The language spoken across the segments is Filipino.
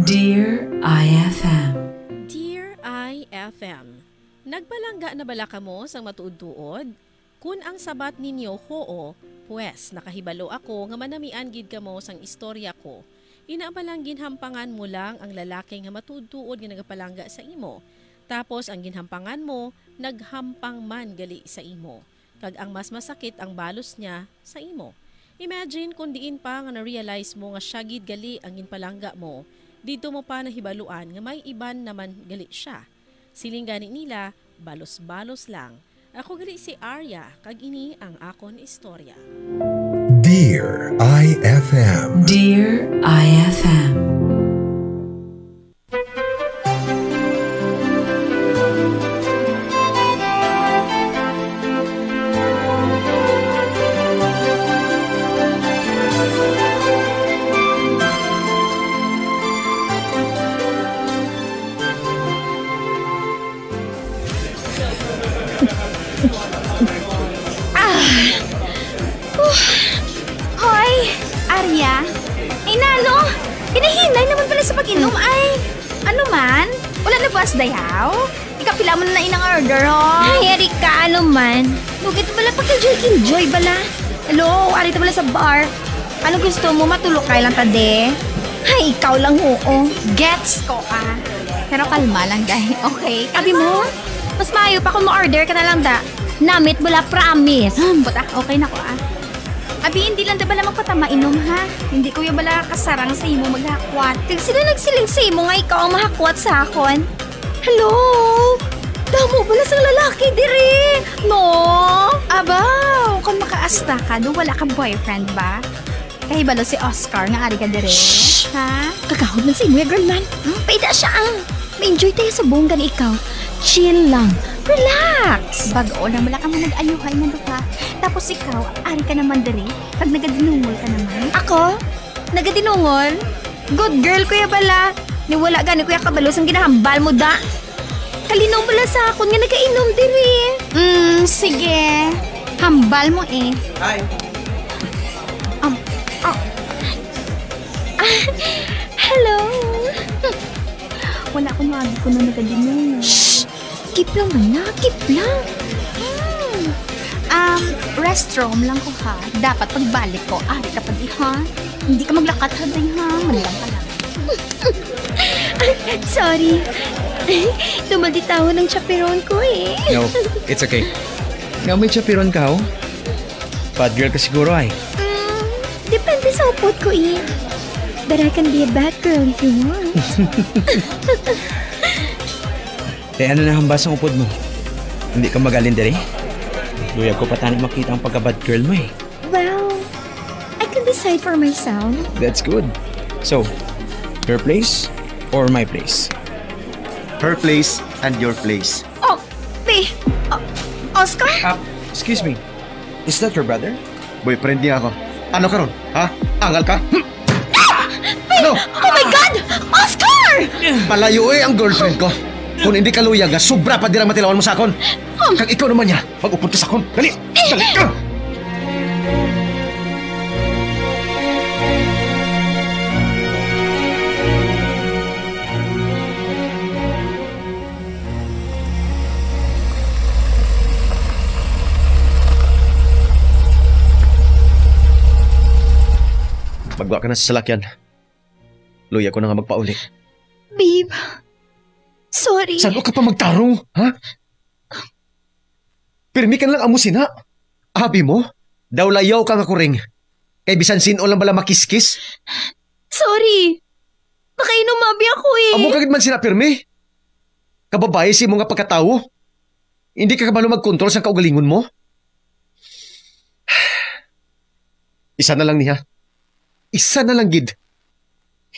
Dear IFM. Dear IFM, nagbalangga na bala kamo sang matuod-tuod? Kun ang sabat ninyo hoo, pues nakahibalo ako nga manamian gid kamo sang istorya ko. Inaabalang ginhampangan mo lang ang lalaki nga matuod-tuod nga nagapalangga sa imo. Tapos ang ginhampangan mo, naghampang man gali sa imo. Kag ang mas masakit ang balos niya sa imo. Imagine kung diin pa nga na-realize mo nga siya gid gali ang ginpalangga mo. Dito mo pa nahibaluan nga may iban naman gali siya. Siling gani nila, balos-balos lang. Ako gali si Arya, kag ini ang akon istorya. Dear IFM. Dear IFM. Hoy, Arya. Ay nalo, hinahinay naman pala sa pag-inom ay. Ano man? Wala na ba as dayaw? Ikapila mo na inang order, ho? Ay, Erika, ano man? Lugit bala pag-enjoy bala. Hello, arita bala sa bar. Ano gusto mo? Matulog kayo lang tade? Ay, ikaw lang oo. Gets ko Pero kalma lang, guys. Okay, kabi mo? Mas mayo pa kung ma-order ka na lang da. Namit bala promise. Buta, okay na ko Abi, hindi lang da bala magpatama inom ha. Hindi ko yung bala kasarang sa imo maghakwat. Kag sila nagsiling sa imo nga ikaw ang mahakwat sa akon. Hello? Damo bala sa lalaki diri. No? Abaw, kung makaasta ka, do wala kang boyfriend ba? Kahibalo si Oscar nga ari ka diri. Shhh! Ha? Kakahod man sa imo ya girl man. Paida siya Ma-enjoy tayo sa buong gani ikaw. Chill lang. Relax! Bago na wala ka mo nag-ayuhay na duka. Tapos ikaw, ari ka naman diri. Pag nagadinungol ka naman. Ako? Nagadinungol? Good girl, kuya bala. Niwala gani kuya kabalos ang ginahambal mo da. Kalinaw bala sa akon nga nagainom diri. Sige. Hambal mo Hi. Hello. Wala ko nagi ko na nagadinungol. Shhh! Keep lang man na, keep lang. Restroom lang ko ha. Dapat pagbalik ko, ari ka pa di ha. Hindi ka maglakat ha day ha. Manilang ka lang. Sorry. Tumaditaw ng chaperon ko No, it's okay. Nga may chapiron ka Bad girl ka siguro ay. Depende sa upot ko But I can be a bad girl if you want. Ano na hambas ang upod mo? Hindi ka magaling dali? Luyag ko patanig makita ang pagka-bad girl mo Well, I can decide for myself. That's good. So, her place or my place? Her place and your place. Oh, babe. Oscar? Excuse me. Is that your brother? Boyfriend niya ako. Ano ka ron? Ha? Angal ka? Ano? Oh my God! Oscar! Palayo ang girlfriend ko. Kung hindi ka luyag, sobra pa dirang matilawan mo sa akon. Kag ikaw naman niya, mag-upod ka sa akon. Dali! Dali ka! Magwa ka na sa salakyan. Luya ko na nga magpauli. Babe, sorry. Saan ka pa magtarong, ha? Pirmi ka lang amusin, ha? Abi mo, daw layaw ka nga kuring. Kay bisan sino lang bala makiskis. Sorry. Nakainom abi ako Amo kagid man sila pirmi. Kababae si mo nga pagkatawo. Hindi ka kabalo magkontrol sa kaugalingon mo. Isa na lang niya. Isa na lang gid.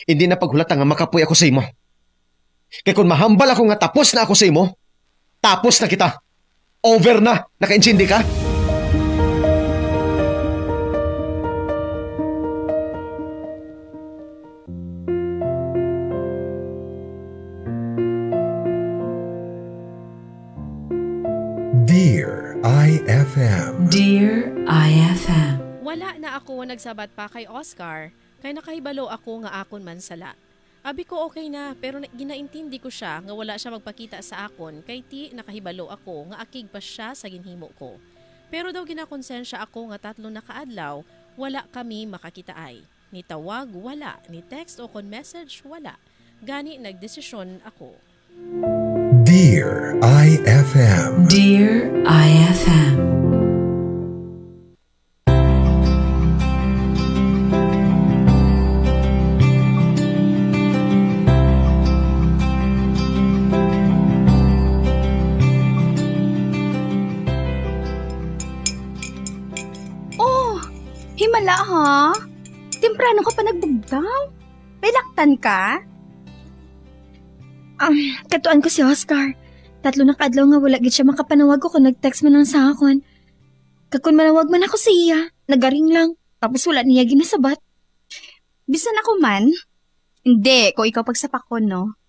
Hindi na paghulata nga makapoy ako sa imo. Kaya kung mahambal ako nga tapos na ako sa imo, tapos na kita. Over na. Naka-intindi ka? Dear IFM. Dear IFM. Wala na ako nagsabat pa kay Oscar, kay nakahibalo ako nga akon man sala. Abi ko okay na, pero ginaintindi ko siya nga wala siya magpakita sa akon kay ti nakahibalo ako nga akig pa siya sa ginhimo ko. Pero daw ginakonsensya ako nga 3 na kaadlaw, wala kami makakitaay. Ni tawag, wala. Ni text o kon message, wala. Gani nagdesisyon ako. Dear IFM. Dear IFM. Himala ha? Temprano ka pa nagbugdaw? May laktan ka? Katuan ko si Oscar. 3 na kaadlaw nga wala gid siya makapanawag ko kung nag-text man lang sa akon. Kakun manawag man ako sa iya, nagaring lang. Tapos wala niya ginasabat. Bisan ako man? Hindi, ko ikaw pagsapak ko, no?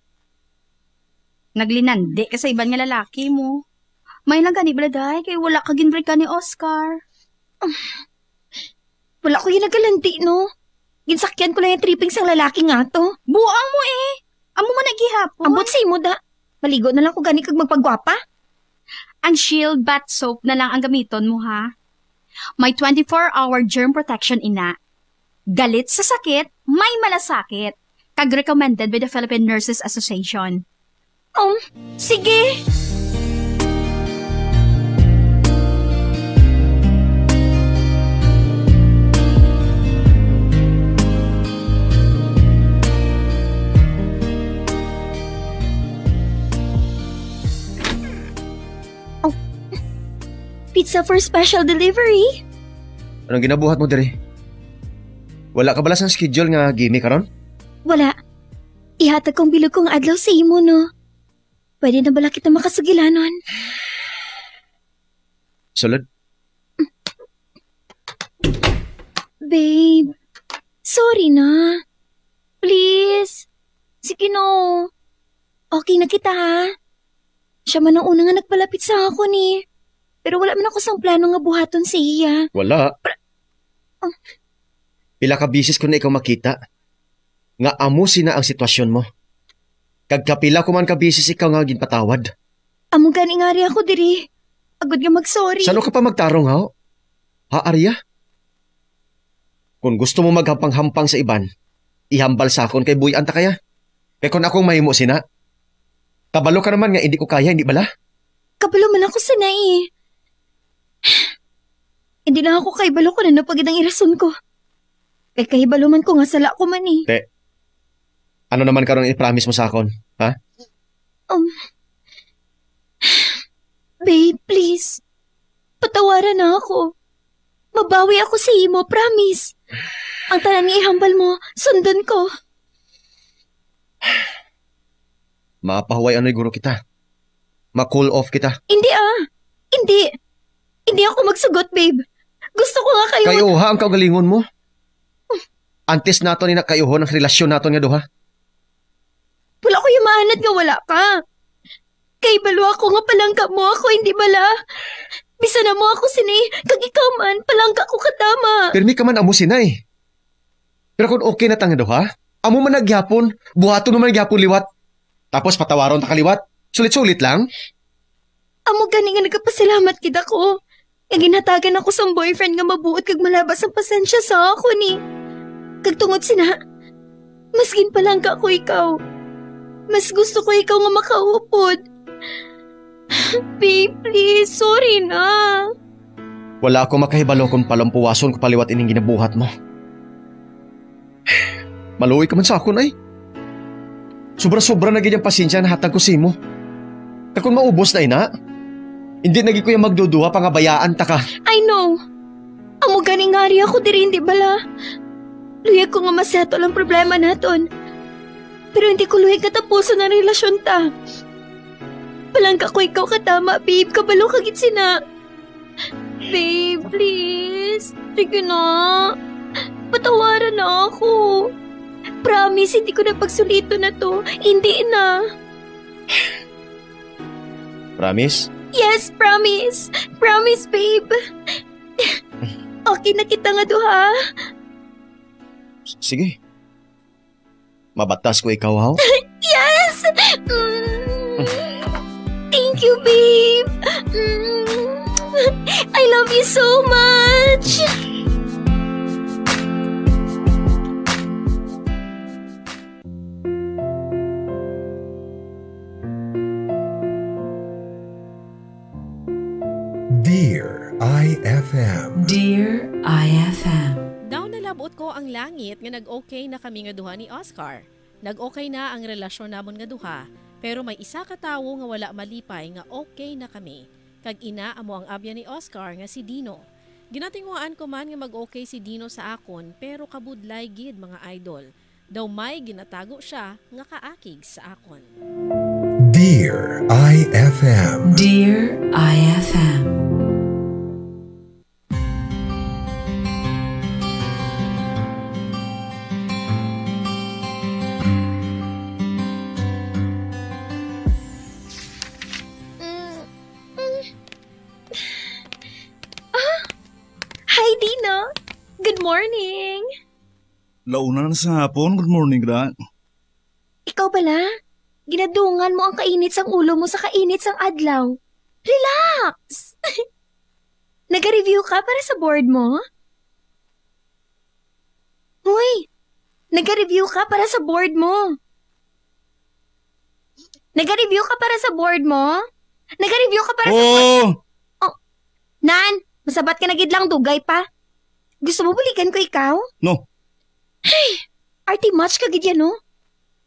Naglinandi ka sa iban nga lalaki mo. May lang gani baladay, kay wala ka ginbreak ka ni Oscar. Wala ko yung nagalanti, no? Ginsakyan ko lang yung tripping sang lalaki nga to. Buang mo eh. Amo man naghihapon. Ambot sa imo da. Maligo na lang ko gani kag magpagwapa. Ang Shield Bath Soap na lang ang gamiton mo, ha? May 24-hour germ protection ina. Galit sa sakit, may malasakit. Kag recommended by the Philippine Nurses Association. Sige. Pizza for special delivery. Anong ginabuhat mo diri? Wala ka bala sa schedule nga gimi karon? Wala. Ihatag kong bilog kong adlaw sa imo, no? Pwede na bala kita makasugilanon? Sulod? Babe, sorry na. Please. Sige no. Okay na kita, ha? Siya man ang una nga nagpalapit sa ako ni. Pero wala man ako sang plano nga buhaton sa iya. Wala. Pila ka bisis ko na ikaw makita. Nga amo sina ang sitwasyon mo. Kag kapila ko man ka bisis ikaw nga ginpatawad. Amo gani nga rin ako diri. Agad nga mag-sorry. Sano ka pa magtarong, ha? Ha, Arya? Kung gusto mo maghampang-hampang sa iban, ihambal sa akon kay buyan ta kaya. Kaya kung akong mahimo sina, kabalo ka naman nga hindi ko kaya, hindi bala? Kabalo man ako sa nai. Hindi na ako kaibalo ko na napagid ang irason ko. Kay kahibalo man ko nga sala ko man eh. Te, ano naman karon i-promise mo sa akon, ha? Babe, please. Patawaran na ako. Mabawi ako sa imo, promise. Ang tanan nga ihambal mo, sundan ko. Mapahuway ano'y guro kita. Ma-cool off kita. Hindi ah. Hindi. Hindi ako magsugot, babe. Gusto ko nga kayo... Kayo ha, ang kaugalingon mo. Antes nato ni nakayuhon ang relasyon nato nga duha. Wala ko yung maanad nga wala ka. Kay balo ako nga palangka mo ako, hindi bala. Bisa na mo ako sinay, kag ikaw man, palangka ko katama. Pirmi ka man amo sinay. Pero kung okay na tanga duha, amo man nagyapon, buhaton mo man nagyapon liwat. Tapos patawaron ta kaliwat, sulit-sulit lang. Amo gani nga nagapasalamat kita ko. Nga ginhatagan ako sa boyfriend nga mabuot kag malabas ang pasensya sa ako ni. Kag tungod sina, maskin palangka ko ikaw. Mas gusto ko ikaw nga makaupod. Babe, please, sorry na. Wala ako makahibalo kung palampuwason ko paliwat ining ginabuhat mo. Maluwi ka man sa akon ay. Sobra-sobra na ganyang pasensya na hatag ko si mo. Kung maubos na ina, hindi nagi ko yung magduduha pangabayaan ta ka. I know. Amo ganing ngari ako diri hindi bala. Luyag ko nga maseto lang problema naton. Pero hindi ko luyag katapusan ang relasyon ta. Palangka ko ikaw katama, babe. Kabalo kagit sina. Babe, please. Sige na. Patawaran na ako. Promise, hindi ko na pagsulito na to. Hindi na. Promise? Yes, promise. Promise, babe. Okay na kita nga duha. Sige. Mabatas ko ikaw, haw? Yes! Thank you, babe. I love you so much. Dear IFM. Dear IFM. Daw nalabot ko ang langit nga nag-okay na kami nga duha ni Oscar. Nag-okay na ang relasyon namon nga duha, pero may isa ka tawo nga wala malipay nga okay na kami. Kag ina amo ang abya ni Oscar nga si Dino. Ginatinguhaan ko man nga mag-okay si Dino sa akon, pero kabudlay gid mga idol. Daw may ginatago siya nga kaakig sa akon. Dear IFM. Dear IFM. Hi, Dino. Good morning. Launa na sa hapon. Good morning, Gra. Ikaw pala? Ginadungan mo ang kainit sang ulo mo sa kainit sang adlaw. Relax! Nag-review ka para sa board mo? Hoy! Nag-review ka para sa board mo? Nag-review ka para sa board mo? Nag-review ka para sa board... Oh! Nan, masabat ka na gid lang dugay pa. Gusto mo balikan ko ikaw? No. Arty much ka gid yan, no?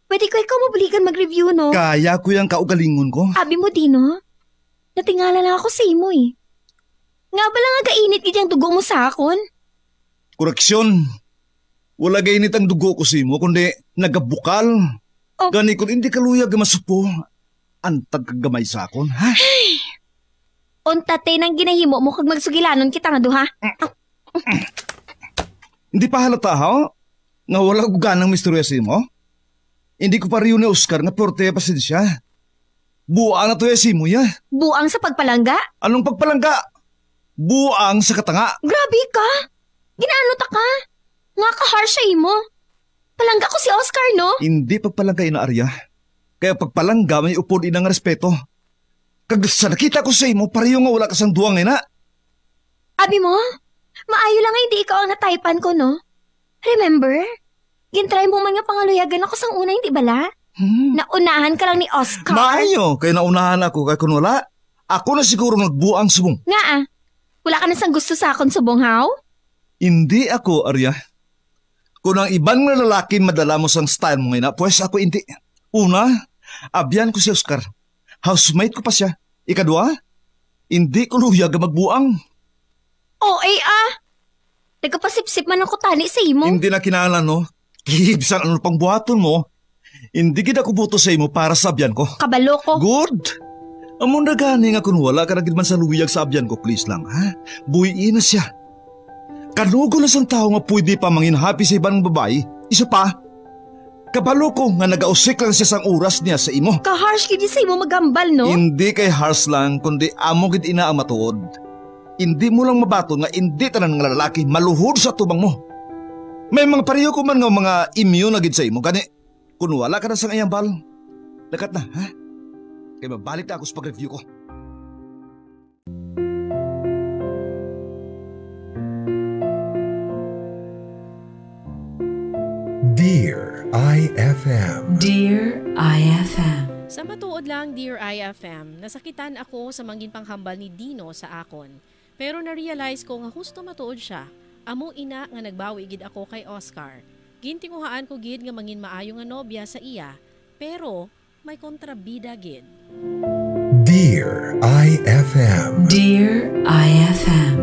Pwede ko ikaw mabalikan mag-review, no? Kaya ko yung kaugalingon ko. Abi mo, Dino. Natingala lang ako sa imo, eh. Nga ba lang nga kainit gid yung dugo mo sa akon? Koreksyon. Wala gainit ang dugo ko sa imo, kundi nagabukal. Oh. Gani kung hindi kaluyag masupo, antag kagamay sa akon, ha? Untate nang ginahimo mo kag magsugilanon kita nga duha. Hindi pa halata, ha? Nga wala ko ganang misturya sa imo? Hindi ko pa riyo ni Oscar nga porte pasensya. Buang na to ya si mo ya. Buang sa pagpalangga? Anong pagpalangga? Buang sa katanga. Grabe ka! Ginaano ta ka? Nga ka-harsh sa imo. Palangga ko si Oscar, no? Hindi pagpalangga ina Arya. Kaya pagpalangga may upod inang respeto. Kag sa nakita ko sa imo, pareho nga wala kasang duwang ina. Abi mo, maayo lang nga hindi ikaw ang nataypan ko, no? Remember? Gintry mo man nga pangaluyagan ako sang una, hindi bala? Naunahan ka lang ni Oscar. Maayo, kaya naunahan ako kaya kung wala. Ako na siguro nagbuang subong. Nga wala ka na sang gusto sa akon subong, haw? Hindi ako, Arya. Kung ang ibang na lalaki madala mo sang style mo ngayon, pues ako hindi. Una, abyan ko si Oscar. Housemate ko pa siya. Ikadwa, hindi ko luyag magbuang. Oh, nagkapasip-sip man ako tali sa imo. Hindi na kinahanglan, no? Kihibsan ano pang buhaton mo. Hindi kita ko buto sa imo para sa abyan ko. Kabalo ko. Good. Amon na gani nga kung wala ka na man sa luyag sa abyan ko, please lang, ha? Buhiin na siya. Kalugo na sang tao nga pwede pa mangin-happy sa ibang babae. Isa pa, kabalo ko nga nag-ausik lang siya sang oras niya sa imo. Ka-harsh gid sa imo magambal, no? Hindi kay harsh lang, kundi amo gid ina ang matuod. Hindi mo lang mabato nga hindi tanan nga lalaki maluhod sa tubang mo. May mga pareho ko man nga mga immune na gid sa imo. Gani, kung wala ka na sang iyang bal, lakat na, ha? Kaya mabalik na ako sa pag-review ko. Dear IFM. Dear IFM. Sa matuod lang, Dear IFM, nasakitan ako sa manggin panghambal ni Dino sa akon. Pero na-realize ko nga husto matuod siya. Amo ina nga nagbawi gid ako kay Oscar. Gintinguhaan ko gid nga mangin maayo nga nobya sa iya, pero may kontrabida gid. Dear IFM. Dear IFM.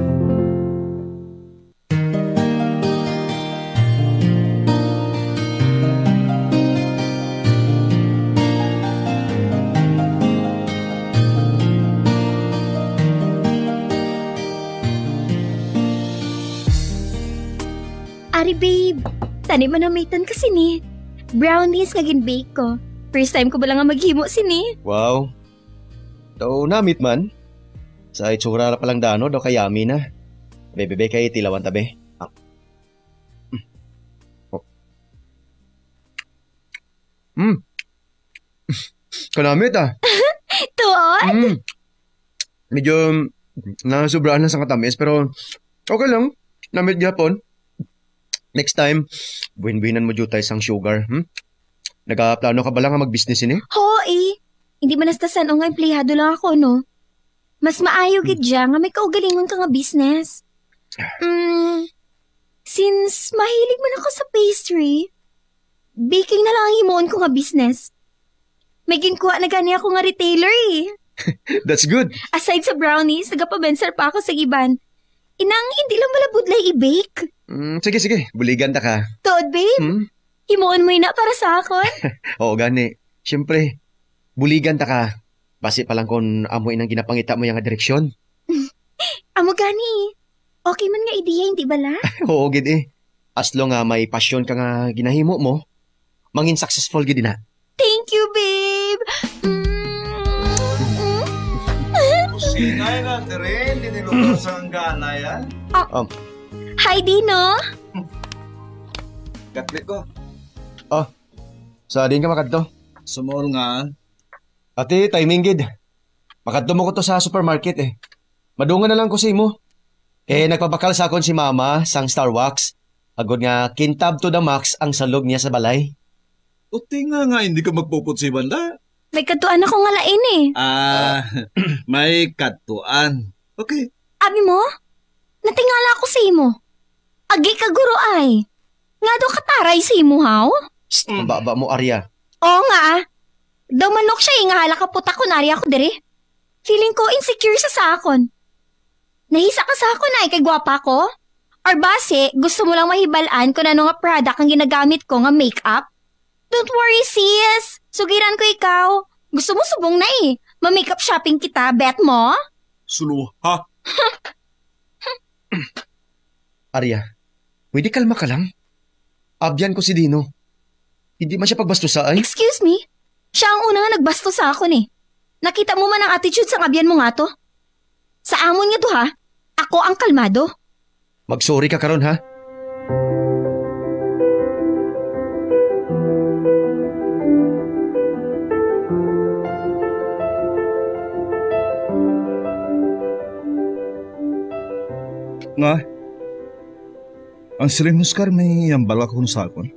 Ari babe, tani manamitan kasi ni. Brownies nga gin-bake ko. First time ko ba lang nga maghimo sini? Wow. Daw namit man. Sa itsura na palang dano, daw kayami na. Bebe kay tilawan tabi. Kalamit ah. Tuod? Medyo nasubraan na sa katamis pero okay lang. Namit gyapon. Next time, buhin-buhinan mo jutay sang sugar. Nagaplano ka ba lang nga mag-business ini? Hoi. Hindi man nastasan o nga empleyado lang ako, no? Mas maayo gid dya nga may kaugalingon ka nga business. Since mahilig man ako sa pastry, baking na lang ang himuon ko nga business. May ginkuha na gani ako nga retailer eh. That's good. Aside sa brownies, nagapabensar pa ako sa iban. Inang hindi lang malabudlay i-bake. Sige. Buligan ta ka. Tood, babe. Himuon mo na para sa akon. Oo, gani. Siyempre, buligan ta ka. Basi pa lang kung amoy nang ginapangita mo yung direksyon. Amo gani. Okay man nga ideya, hindi bala? Oo, gid eh. As long nga may passion ka nga ginahimo mo, mangin successful gid na. Thank you, babe. Sinay na, Tere. Hindi nilugar sa gana yan. Hi, Dino. Gatlit ko. Sa din ka makadto. Sumol nga. Ate, timing gid. Makadto mo ko to sa supermarket eh. Madungan na lang ko sa imo. Nagpabakal sa akon si mama sang Starbucks. Agod nga kintab to the max ang salog niya sa balay. O tinga nga, hindi ka magpuput si banda. May katuan ako nga lain eh. May katuan. Okay. Abi mo? Natingala ako sa imo. Agi ka guro ay. Nga daw kataray sa imo, haw? Ang baba mo, Arya. Oo nga ah. Daw manok siya nga hala kaputa ko nari ako dire. Feeling ko insecure sa akon. Nahisa ka sa akon ay kay gwapa ko? Or base, gusto mo lang mahibalaan kung ano nga product ang ginagamit ko nga makeup? Don't worry sis. Sugiran ko ikaw. Gusto mo subong na eh. Ma-makeup shopping kita, bet mo? Suluha. Arya, pwede kalma ka lang. Abyan ko si Dino. Hindi man siya pagbastusaan. Excuse me? Siya ang una nga nagbasto sa akon eh. Nakita mo man ang attitude sa abyan mo nga to? Sa amon nga to ha? Ako ang kalmado. Mag-sorry ka karon ha? Nga. Ang siling Oscar may yambal akong sakon.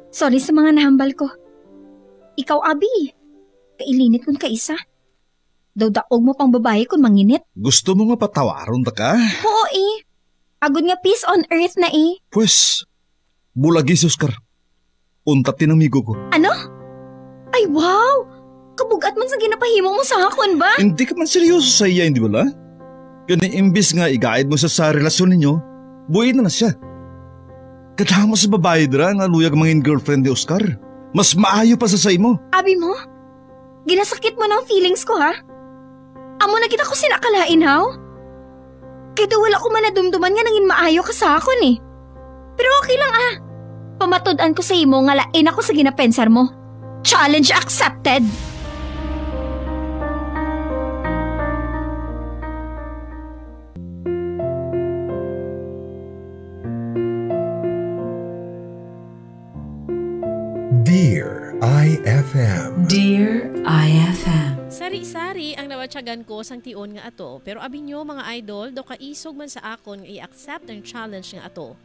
Sorry sa mga nahambal ko. Ikaw, Abi. Kailinit kung kaisa. Daw daog mo pang babae kung manginit. Gusto mo nga patawaron ta ka? Oo eh. Agad nga peace on earth na eh. Pues, bulagi si Oscar. Untat din ang migo ko. Ano? Ay wow! Kabugat man sa ginapahimo mo sa hakon ba? Hindi ka man seryoso sa iya, hindi ba? Kani imbis nga i-guide mo sa relasyon ninyo, buhay na siya. Kadama sa babae dira nga luyag mangin girlfriend ni Oscar. Mas maayo pa sa mo. Abi mo? Ginasakit mo ng feelings ko ha? Amo na kita ko sinakalain haw? Kaya wala ko man nadumduman nga nangin maayo ka sa akon eh. Pero okay lang ah. Pamatudan ko sa imo nga lain ako sa ginapensar mo. Challenge accepted! Dear IFM. Dear IFM. Sari-sari ang nawatsagan ko sang tion nga ato, pero abi nyo mga idol, do kaisog man sa akon nga i-accept ang challenge nga ato.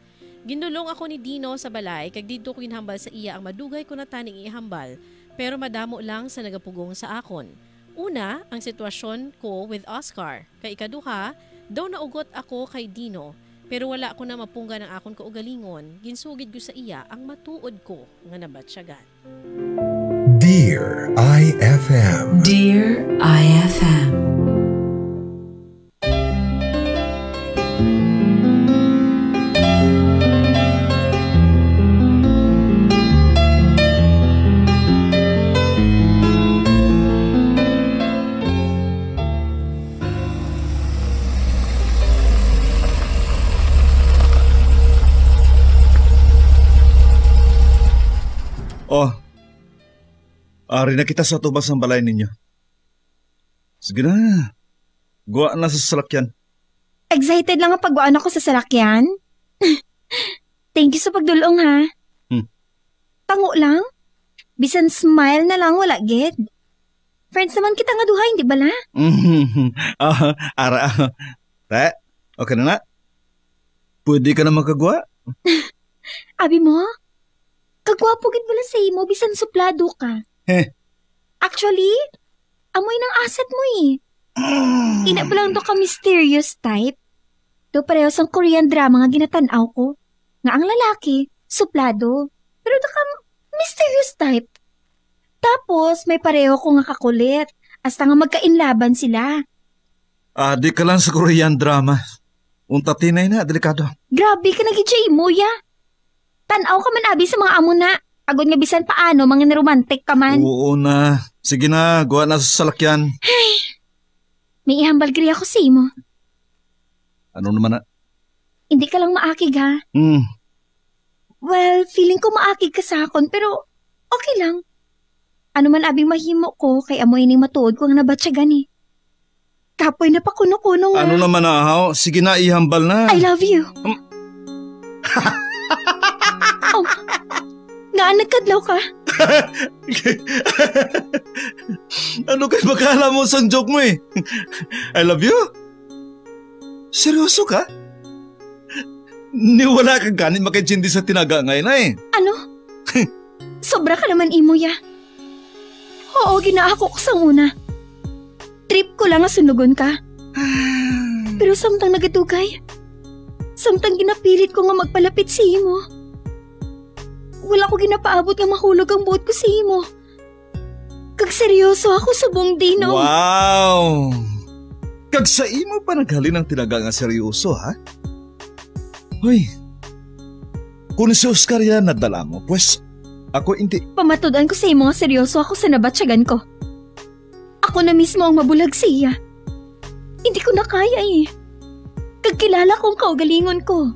Ginulong ako ni Dino sa balay, kag dito ko hinambal sa iya ang madugay ko na taning ihambal, pero madamo lang sa nagapugong sa akon. Una, ang sitwasyon ko with Oscar. Kay ikaduha, daw naugot ako kay Dino, pero wala ko na mapungga ng akon kaugalingon, ginsugid ko sa iya ang matuod ko nga nabatsyagan. Dear IFM. Dear IFM. Oh, ari na kita sa tubas ng balay ninyo. Sige na, guwa na sa salakyan. Excited lang ang pagwaan ako sa salakyan. Thank you sa pagdulong ha. Tango lang. Bisan smile na lang wala gid. Friends naman kita nga duha, hindi bala? Ara. Te, okay na na? Pwede ka na magkagwa? Abi mo? Kagwapo gid bala sa imo, bisan suplado ka. Actually, amoy ng asset mo eh. Ina pa lang to ka mysterious type. Do pareho sang Korean drama nga ginatanaw ko. Nga ang lalaki, suplado. Pero do ka mysterious type. Tapos, may pareho ko nga kakulit. Hasta nga magkainlaban sila. Di ka lang sa Korean drama. Unta tinay na, delikado. Grabe ka nag-ijay mo, ya. Tanaw ka man abi sa mga amo na. Agod nga bisan paano, mga romantic ka man. Oo na. Sige na, gawa na sa salakyan. May ihambal gri ako sa imo. Ano naman na? Hindi ka lang maakig ha. Well, feeling ko maakig ka sa akon, pero okay lang. Ano man abing mahimo ko, kay amoy ning matuod ko nga nabatsyagan eh. Kapoy na pa kuno-kuno nga. Ano naman ahaw? Sige na, ihambal na. I love you. Nga nagkadlaw ka? Ano kayo makala mo sa joke mo eh? I love you? Seryoso ka? Niwala kang ganit makajindi sa tinaga ngayon eh. Ano? Sobra ka naman imo ya. Oo, ginaako ko sa una. Trip ko lang nga sunugon ka. Pero samtang nagatugay, samtang ginapilit ko nga magpalapit sa imo. Wala ko ginapaabot nga mahulog ang buot ko sa imo. Kag seryoso ako sa buong dino. Wow! Kag sa imo pa naghalin ang tinaga nga seryoso ha? Hoy, kung si Oscar yan nadala mo, pues ako hindi. Pamatudan ko sa imo nga seryoso ako sa nabatsyagan ko. Ako na mismo ang mabulag siya. Hindi ko na kaya eh. Kagkilala kong kaugalingon ko.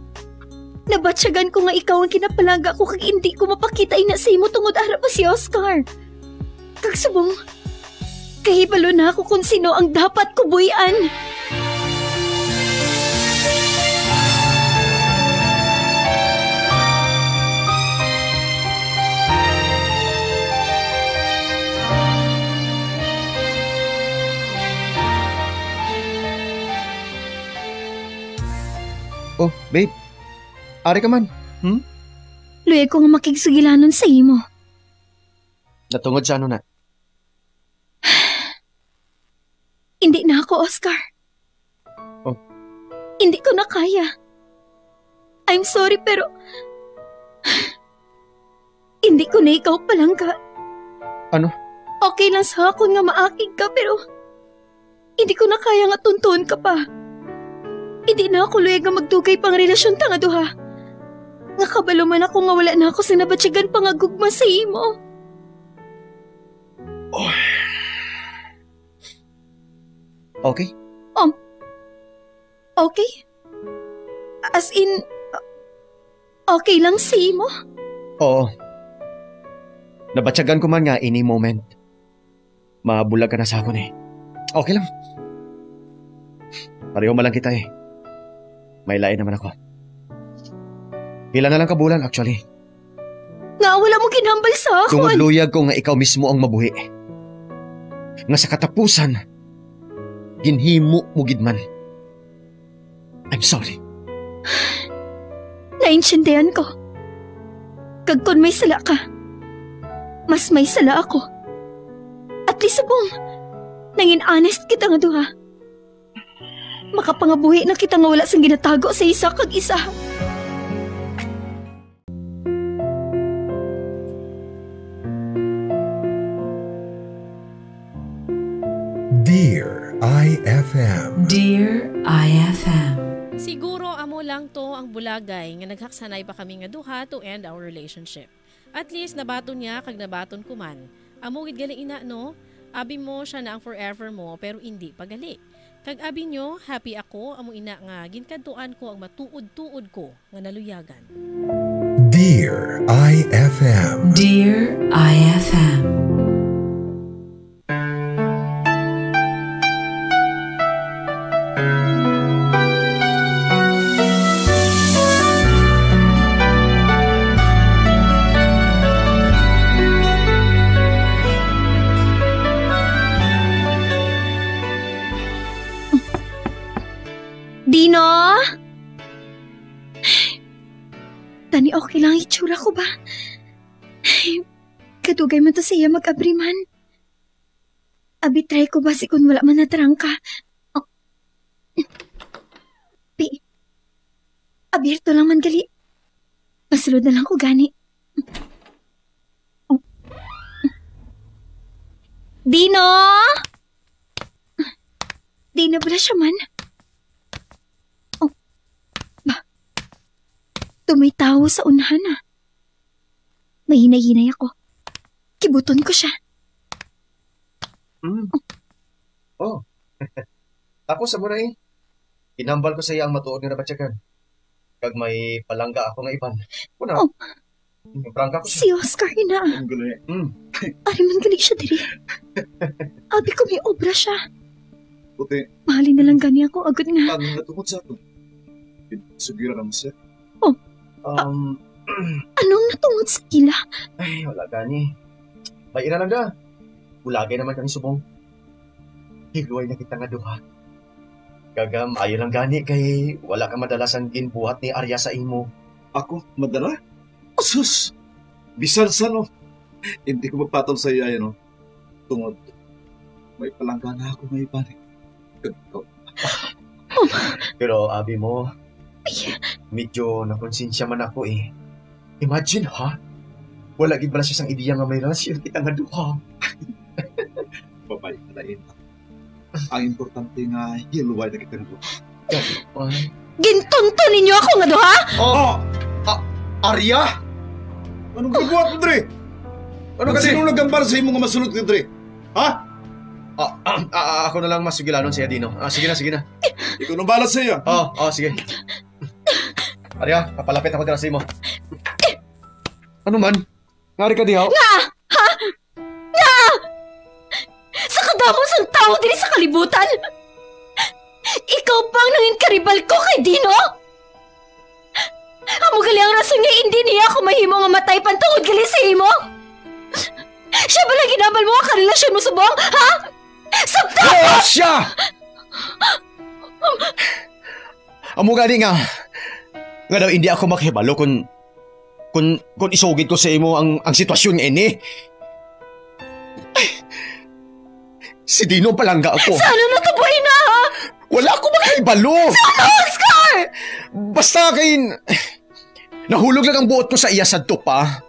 Nabatsyagan ko nga ikaw ang kinapalaga ko kag hindi ko mapakita ina sa imo tungod ara pa si Oscar. Kag subong, kahibalo na ako kung sino ang dapat kubuyan. Oh, babe. Ari ka man. Luya ko nga makigsugilanon sa imo. Natungod sa ano na? Hindi na ako, Oscar. Oh. Hindi ko na kaya. I'm sorry pero hindi ko na ikaw palangga. Ano? Okay lang sa akon nga maakig ka pero hindi ko na kaya nga tuntun ka pa. Hindi na ako luya nga magdugay pang relasyon ta nga duha. Nga kabalo man ako nga wala na ako sa nabatsyagan pa nga gugma sa imo. Oh. Okay? Okay? As in, okay lang sa imo? Oo. Nabatsyagan ko man nga any moment. Mabulag ka na sa akin eh. Okay lang. Pareho malang kita eh. May lain naman ako. Ilan na lang kabulan actually. Nga wala mo ginambal sa akon. Tungod luyag ko nga ikaw mismo ang mabuhi. Nga sa katapusan, ginhimo mo gid man. I'm sorry. Naintindihan ko. Kag kun may sala ka, mas may sala ako. At least sabong, nangin honest kita nga duha. Makapangabuhi na kita nga wala sang ginatago sa isa kag isa. Dear IFM. Dear IFM. Siguro amo lang to ang bulagay nga naghaksanay pa kami nga duha to end our relationship. At least nabaton niya kag nabaton ko man. Amo gid gali ina no. Abi mo siya na ang forever mo pero hindi pa gali. Kag abi nyo, happy ako amo ina nga ginkantuan ko ang matuod-tuod ko nga naluyagan. Dear IFM. Dear IFM. Dino? Tani okay lang itsura ko ba? Kadugay man to siya mag-abriman. Abi try ko ba si kun wala man natrangka? Oh. Abierto lang man gali. Masulod na lang ko gani. Oh. Dino? Dino ba siya man? Oh. Ba? Tumitaw sa unahan ah. Mahinay-hinay ako. Kibuton ko siya. Oh. Tapos sa muna eh. Inambal ko sa iya ang matuod nga nabatyagan. Kag may palangga ako nga iban. Kuna. Oh. Prangka ko siya. Si Oscar na. Ang gulo eh. Ari man gali siya diri. Abi ko may obra siya. Puti, Mahalin na lang gani ako agad nga. ang natungkot sa ato. Sugira naman siya. Anong natungod sa ila? Ay, wala gani. May ina lang da. Ulagay naman kami subong. Higluway na kita nga duha. Gagam, ayo lang gani kay wala ka madalasang ginbuhat ni Arya sa imo. Ako, madala? Asus! Bisan sa no. Hindi ko magpatol sa iya, no? Tungod. May palangga na ako may iban. Pero abi mo, medyo nakonsensya man ako eh. Imagine ha? Wala gid bala siya sang ideya nga may relasyon kita nga duha. Babay na lain. Ang importante nga, hiluway na kita nito. Gintunto ninyo ako nga duha? Oh! Arya? Anong gabuhat mo, Dre? Ano kasi nung nagambal sa imo nga masulot ka, Dre? Ha? Ako na lang masugilanon siya, Dino. Sige na. Ikaw nang balas sa iya. Sige. Arya, papalapit ako dira sa imo. Ano man? Ngari ka dihaw? Nga! Sa kadamos ang tao diri sa kalibutan! Ikaw pang nangin karibal ko kay Dino? Amo gali ang rason nga hindi niya ako mahimo nga matay pantungod gali sa imo? Siya ba lang ginabal mo ang karelasyon mo subong? Ha? Sabta! Oh, siya! Amo gani nga daw hindi ako makihibalo kung isugid ko sa imo ang sitwasyon nga ini. Si Dino palangga ako. Sana natubuhin na ha? Wala ako makihibalo. Sana, Oscar! Basta kay nahulog lang ang buot ko sa iya sadto pa.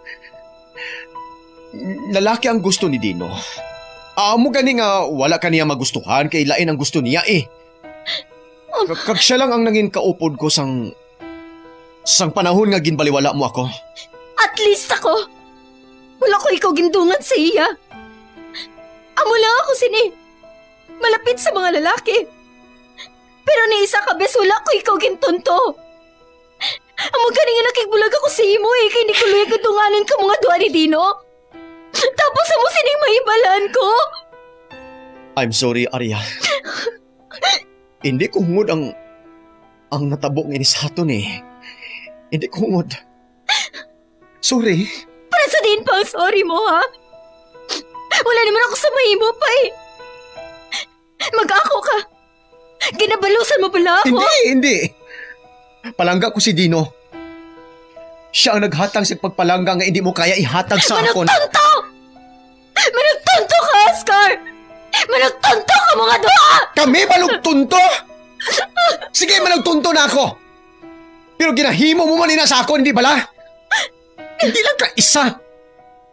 Lalaki ang gusto ni Dino. Amo gani nga wala kaniya magustuhan kay lain ang gusto niya eh. Kag siya lang ang nangin kaupod ko sang panahon nga ginbaliwala mo ako. At least ako. Wala ko ikaw gindungan sa iya. Amo lang ako sini. Malapit sa mga lalaki. Pero ni isa ka bes wala ko ikaw gintunto. Amo gani nga nakigbulag ako sa imo eh kay ni kuloy kadunganan ka mga duwa ni Dino. Tapos amo sining maibalan ko. I'm sorry, Arya. Hindi ko hungod ang natabo nga sa aton eh. Hindi ko hungod. Sorry. Para sa din pa ang sorry mo ha? Wala naman ako sa mahimo pa eh. Mag-ako ka. Ginabalusan mo pala ako. Hindi. Palangga ko si Dino. Siya ang naghatang sa pagpalangga nga hindi mo kaya ihatag sa akon. Managtonto! Managtonto ka, Oscar! Managtonto ka mga duha! Kami malugtunto? Sige, malugtunto na ako. Pero ginahimo mo man ina sa akon, hindi bala? Hindi lang ka isa,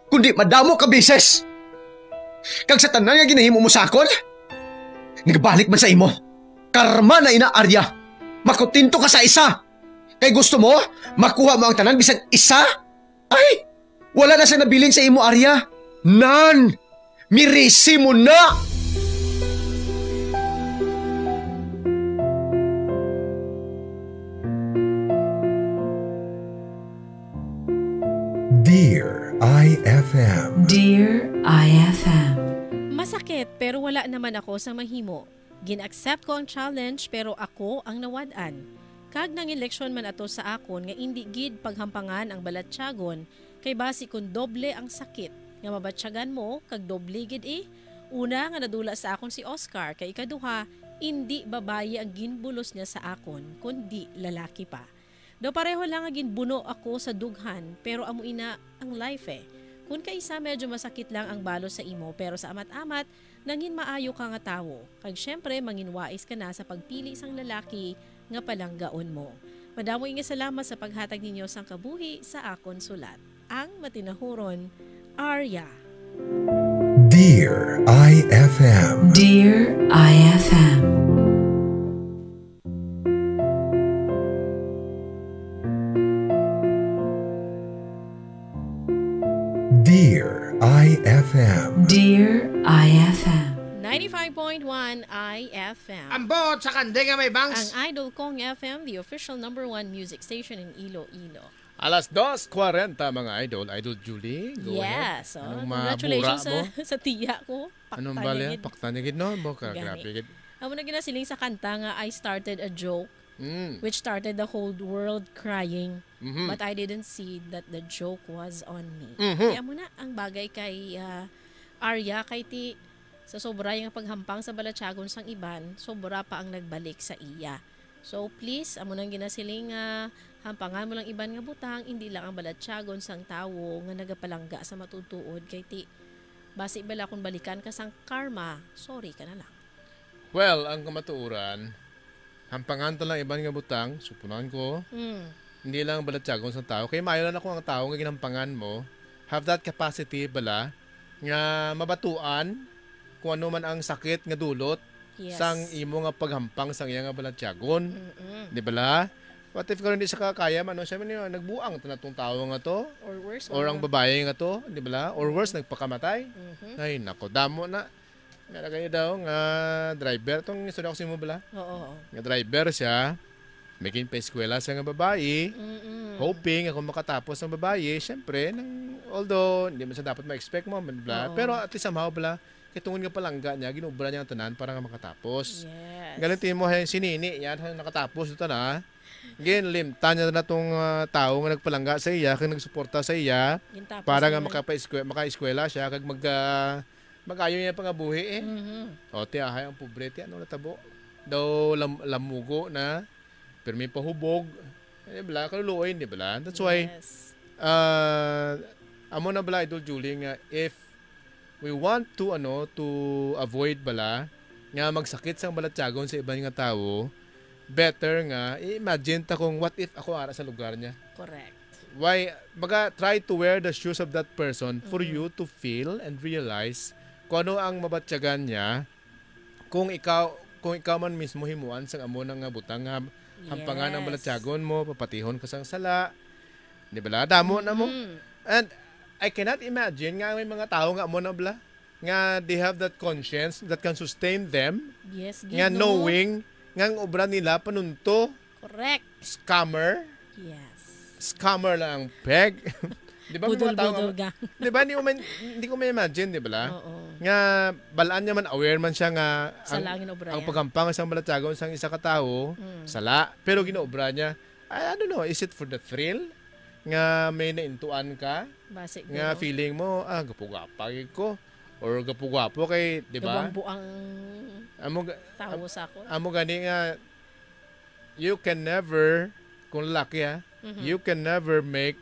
kundi madamo ka beses. Kag sa tanan nga ginahimo mo sa akon, nagbalik man sa imo. Karma na ina, Arya. Makutinto ka sa isa. Kay gusto mo, makuha mo ang tanan bisan isa? Ay, wala na sa nabilin sa imo, Arya. Nan! Mirisi mo na! Dear IFM. Dear IFM. Masakit pero wala naman ako sa mahimo. Gin-accept ko ang challenge pero ako ang nawad-an. Kag nang eleksyon man ato sa akon nga indi gid paghampangan ang balatyagon kay basi kun doble ang sakit nga mabatsyagan mo kag doble gid Una nga nadula sa akon si Oscar, kay ikaduha, hindi babayi ang ginbulos niya sa akon, kundi lalaki pa. Do pareho lang nga ginbuno ako sa dughan, pero amo ina ang life eh. Kung kaisa medyo masakit lang ang balo sa imo, pero sa amat-amat, nangin maayo ka nga tawo. Kag syempre, manginwais ka na sa pagpili sang lalaki nga palanggaon mo. Madamo nga salamat sa paghatag ninyo sang kabuhi sa akon sulat. Ang matinahuron, Arya. Dear IFM. Dear IFM. Dear IFM. Dear IFM. 95.1 IFM. Ambot sa kande nga may bangs. Ang Idol Kong FM, the official #1 music station in Iloilo. Alas 2:40 mga idol. Idol Julie, go ahead. Yes. So, Anong congratulations mabura mo? sa tiya ko. Anong bali? Paktanigid no? Boka, Gani. grabe gid. Amo na ginasiling sa kanta nga I started a joke Mm. which started the whole world crying. Mhm. But I didn't see that the joke was on me. Mhm. Kaya mo na ang bagay kay Arya, kay ti sa sobra yung paghampang sa balatsagon sang iban, sobra pa ang nagbalik sa iya. So please, amo nang ginasiling hampangan mo lang iban nga butang, hindi lang ang balatsagon sang tawo nga nagapalangga sa matutuod kay ti basi bala kung balikan ka sang karma, sorry ka na lang. Well, ang kamatuuran, hampangan to lang iban nga butang, supunan ko, hindi lang balatsagon sa tao. Kaya maayo lang ako ang tao nga ginampangan mo, have that capacity bala, nga mabatuan, kung ano man ang sakit nga dulot, Yes. sang imo nga paghampang sang iya nga balatsagon. Mm-mm. Di bala? What if kung hindi siya kakaya, ano siya man yun, nagbuang to na tong tao nga to, Or worse, or ang babae nga to, di bala? Or worse, nagpakamatay. Mhm. Ay, nako, damo na. Nga ganyan daw, nga driver, itong isod ako si mo bala. Oo. Nga driver siya, making pa eskwela sa nga babae, Mm-mm. hoping ako makatapos ng babae, syempre, although, hindi man siya dapat ma-expect mo, bla, Oo. pero at least somehow, bla, kitungod nga palangga niya, ginubra niya ang tanan para nga makatapos. Yes. Galing mo, si Nini, yan, nakatapos ito na, limta niya na itong tao nga nagpalangga sa iya, kaya nagsuporta sa iya, Gintapos para nga naman. maka-eskwela siya, kag mag-ayo niya pangabuhi eh. Mhm. O, tiyahay ang pobre, tiya, ano natabo? Daw lamugo na, pero may pahubog. Eh, bala, kaluluoy, di bala? That's why, Yes. amo na bala, Idol Julie, nga, if we want to, to avoid bala, nga magsakit sa balatsagon sa ibang nga tao, better nga, imagine ta kung what if ako ara sa lugar niya. Correct. Why, try to wear the shoes of that person for you to feel and realize kung ano ang mabatyagan niya kung ikaw man mismo himuan sang amo nang nga butang nga hampangan ang balatyagon mo, papatihon ka sang sala. Di ba? Damo na mo. And I cannot imagine nga may mga tao nga amo na bla nga they have that conscience that can sustain them Yes, nga Gino. knowing nga ang obra nila panunto Correct. scammer lang ang peg. Di ba may mga tao Budol-budol gang. di ba hindi ko may imagine, di ba la? Oo. Nga balaan niya man aware man siya nga Sala ang inobra ang yan. pagampang sa balatyagon sang isa ka tawo, sala, pero ginoobra niya. I don't know, is it for the thrill? Nga may naintuan ka? Basic. Nga Gino. feeling mo, gapugapag ko. Or gapugwapo kay, di ba? Gabang-buang tao sa ako. Amo gani nga, you can never, kung lalaki you can never make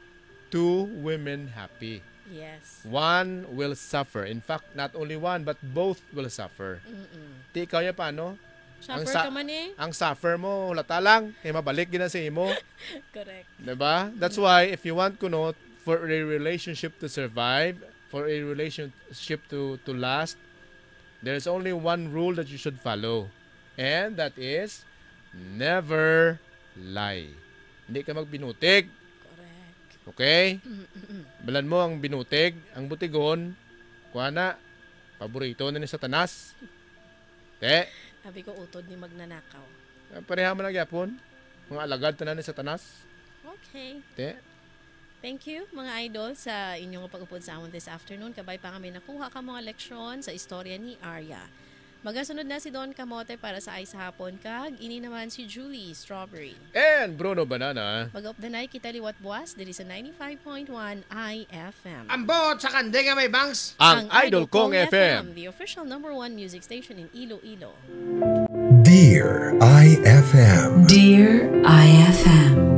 two women happy. Yes. One will suffer. In fact, not only one, but both will suffer. Di ikaw yan paano? Suffer ka man eh. Ang suffer mo, lata lang, kaya mabalik gina sa imo. Correct. Diba? That's why, if you want for a relationship to survive, for a relationship to last, there's only one rule that you should follow. And that is, never lie. Hindi ka magbinutig. Correct. Okay? Balan mo ang binutig, ang butigon, kuha na, paborito na ni Satanas. Te, Sabi ko utod ni magnanakaw. pareha mo na gyapon. Mga alagad na ni Satanas. Okay. Te, Thank you mga idol sa inyong pag-upod sa amon this afternoon. Kabay pa kami nakuha ka mga leksyon sa istorya ni Arya. Magasunod na si Don Kamote para sa Ice Hapon kag ini naman si Julie Strawberry. And Bruno Banana. Mag-updanay kita liwat buwas diri sa 95.1 IFM. Ambot sa kande nga may bangs. Ang Idol Kong FM. The official #1 music station in Iloilo. Dear IFM. Dear IFM.